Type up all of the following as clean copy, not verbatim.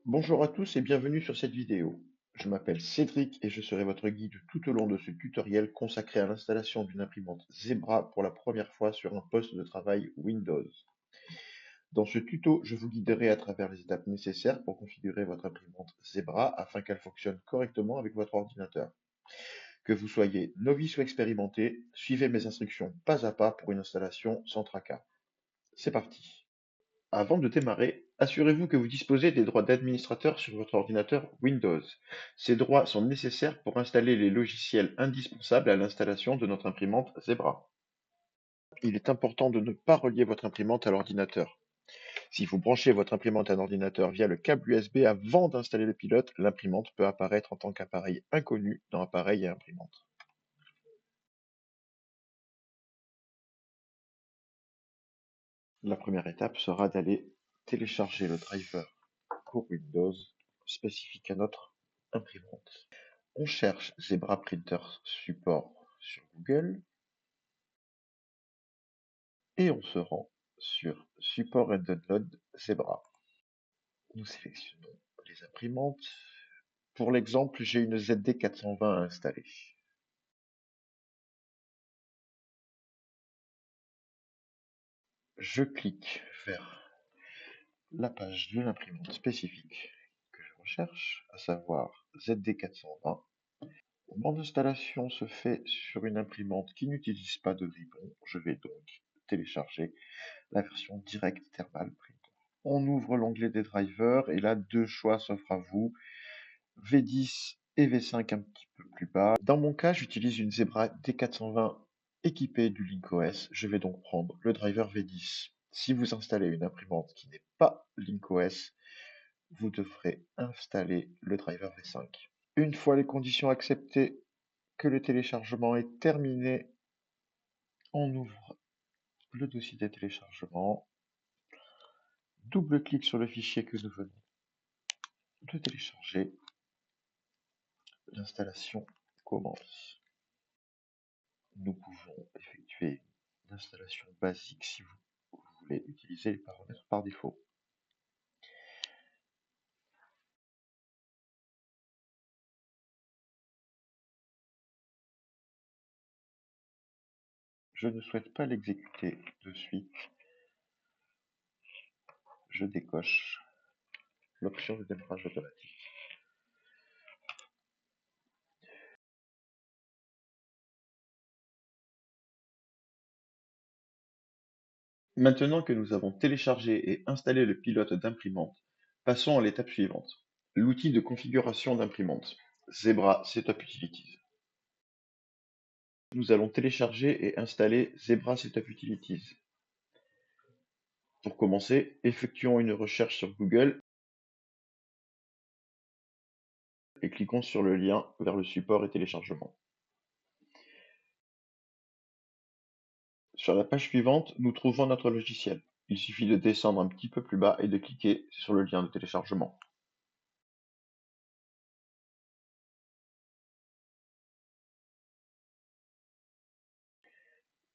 Bonjour à tous et bienvenue sur cette vidéo. Je m'appelle Cédric et je serai votre guide tout au long de ce tutoriel consacré à l'installation d'une imprimante Zebra pour la première fois sur un poste de travail Windows. Dans ce tuto, je vous guiderai à travers les étapes nécessaires pour configurer votre imprimante Zebra afin qu'elle fonctionne correctement avec votre ordinateur. Que vous soyez novice ou expérimenté, suivez mes instructions pas à pas pour une installation sans tracas. C'est parti! Avant de démarrer, assurez-vous que vous disposez des droits d'administrateur sur votre ordinateur Windows. Ces droits sont nécessaires pour installer les logiciels indispensables à l'installation de notre imprimante Zebra. Il est important de ne pas relier votre imprimante à l'ordinateur. Si vous branchez votre imprimante à un ordinateur via le câble USB avant d'installer le pilote, l'imprimante peut apparaître en tant qu'appareil inconnu dans Appareil et imprimante. La première étape sera d'aller télécharger le driver pour Windows spécifique à notre imprimante. On cherche Zebra Printer Support sur Google et on se rend sur Support and Download Zebra. Nous sélectionnons les imprimantes. Pour l'exemple, j'ai une ZD420 installée. Je clique vers la page de l'imprimante spécifique que je recherche, à savoir ZD420. Mon installation se fait sur une imprimante qui n'utilise pas de ribbon. Je vais donc télécharger la version Direct Thermal Printer. On ouvre l'onglet des drivers et là, deux choix s'offrent à vous, V10 et V5 un petit peu plus bas. Dans mon cas, j'utilise une Zebra D420 équipée du LinkOS. Je vais donc prendre le driver V10. Si vous installez une imprimante qui n'est pas LinkOS, vous devrez installer le driver V5. Une fois les conditions acceptées, que le téléchargement est terminé, on ouvre le dossier des téléchargements, double-clic sur le fichier que nous venons de télécharger, l'installation commence. Nous pouvons effectuer une installation basique si vous voulez utiliser les paramètres par défaut. Je ne souhaite pas l'exécuter de suite. Je décoche l'option de démarrage automatique. Maintenant que nous avons téléchargé et installé le pilote d'imprimante, passons à l'étape suivante, l'outil de configuration d'imprimante, Zebra Setup Utilities. Nous allons télécharger et installer Zebra Setup Utilities. Pour commencer, effectuons une recherche sur Google et cliquons sur le lien vers le support et téléchargement. Sur la page suivante, nous trouvons notre logiciel. Il suffit de descendre un petit peu plus bas et de cliquer sur le lien de téléchargement.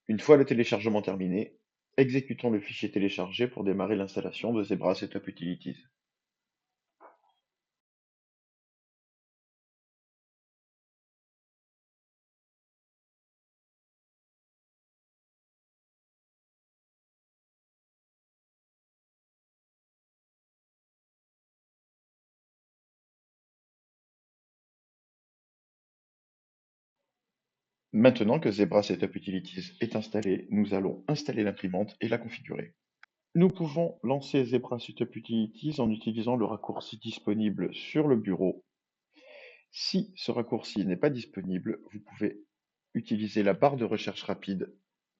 Une fois le téléchargement terminé, exécutons le fichier téléchargé pour démarrer l'installation de Zebra Setup Utilities. Maintenant que Zebra Setup Utilities est installé, nous allons installer l'imprimante et la configurer. Nous pouvons lancer Zebra Setup Utilities en utilisant le raccourci disponible sur le bureau. Si ce raccourci n'est pas disponible, vous pouvez utiliser la barre de recherche rapide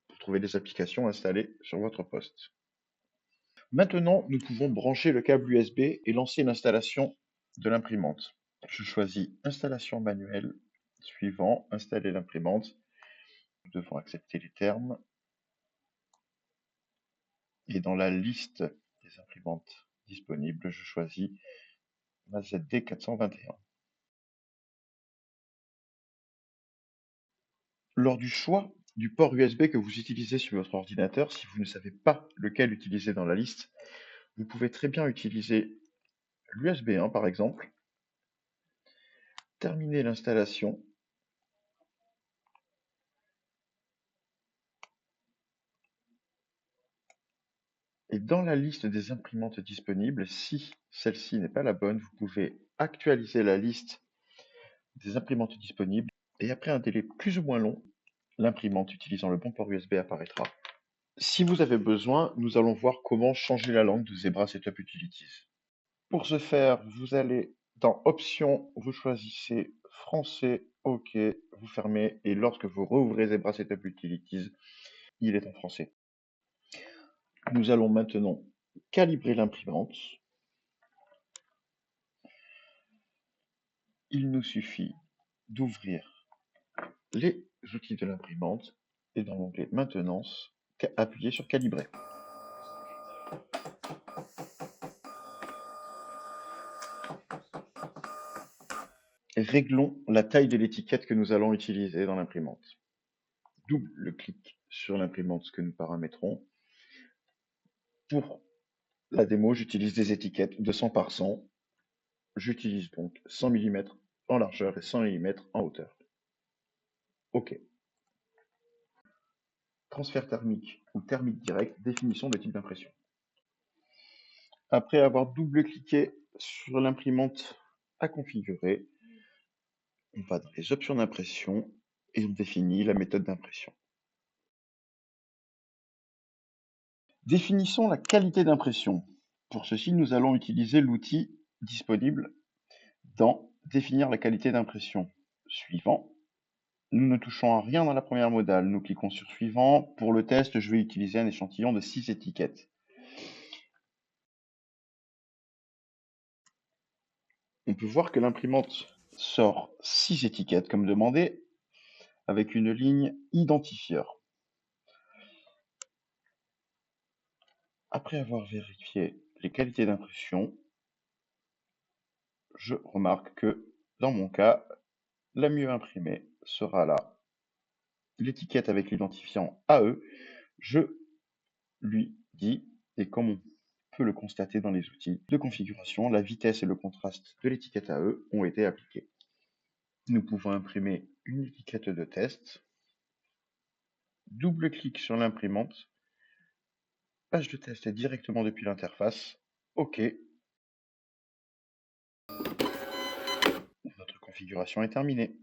pour trouver des applications installées sur votre poste. Maintenant, nous pouvons brancher le câble USB et lancer l'installation de l'imprimante. Je choisis Installation manuelle, suivant, Installer l'imprimante. Nous devons accepter les termes. Et dans la liste des imprimantes disponibles, je choisis ma ZD421. Lors du choix du port USB que vous utilisez sur votre ordinateur, si vous ne savez pas lequel utiliser dans la liste, vous pouvez très bien utiliser l'USB 1 par exemple, terminer l'installation. Et dans la liste des imprimantes disponibles, si celle-ci n'est pas la bonne, vous pouvez actualiser la liste des imprimantes disponibles et après un délai plus ou moins long, l'imprimante utilisant le bon port USB apparaîtra. Si vous avez besoin, nous allons voir comment changer la langue de Zebra Setup Utilities. Pour ce faire, vous allez dans Options, vous choisissez Français, OK, vous fermez et lorsque vous rouvrez Zebra Setup Utilities, il est en français. Nous allons maintenant calibrer l'imprimante. Il nous suffit d'ouvrir les outils de l'imprimante et dans l'onglet Maintenance, appuyer sur Calibrer. Réglons la taille de l'étiquette que nous allons utiliser dans l'imprimante. Double-clic sur l'imprimante que nous paramétrons. Pour la démo, j'utilise des étiquettes de 100 par 100. J'utilise donc 100 mm en largeur et 100 mm en hauteur. OK. Transfert thermique ou thermique direct, définition de type d'impression. Après avoir double-cliqué sur l'imprimante à configurer, on va dans les options d'impression et on définit la méthode d'impression. Définissons la qualité d'impression. Pour ceci, nous allons utiliser l'outil disponible dans Définir la qualité d'impression. Suivant. Nous ne touchons à rien dans la première modale. Nous cliquons sur Suivant. Pour le test, je vais utiliser un échantillon de 6 étiquettes. On peut voir que l'imprimante sort 6 étiquettes comme demandé, avec une ligne identifieur. Après avoir vérifié les qualités d'impression, je remarque que, dans mon cas, la mieux imprimée sera là. L'étiquette avec l'identifiant AE, je lui dis, et comme on peut le constater dans les outils de configuration, la vitesse et le contraste de l'étiquette AE ont été appliqués. Nous pouvons imprimer une étiquette de test. Double-clic sur l'imprimante. Page de test directement depuis l'interface. OK. Notre configuration est terminée.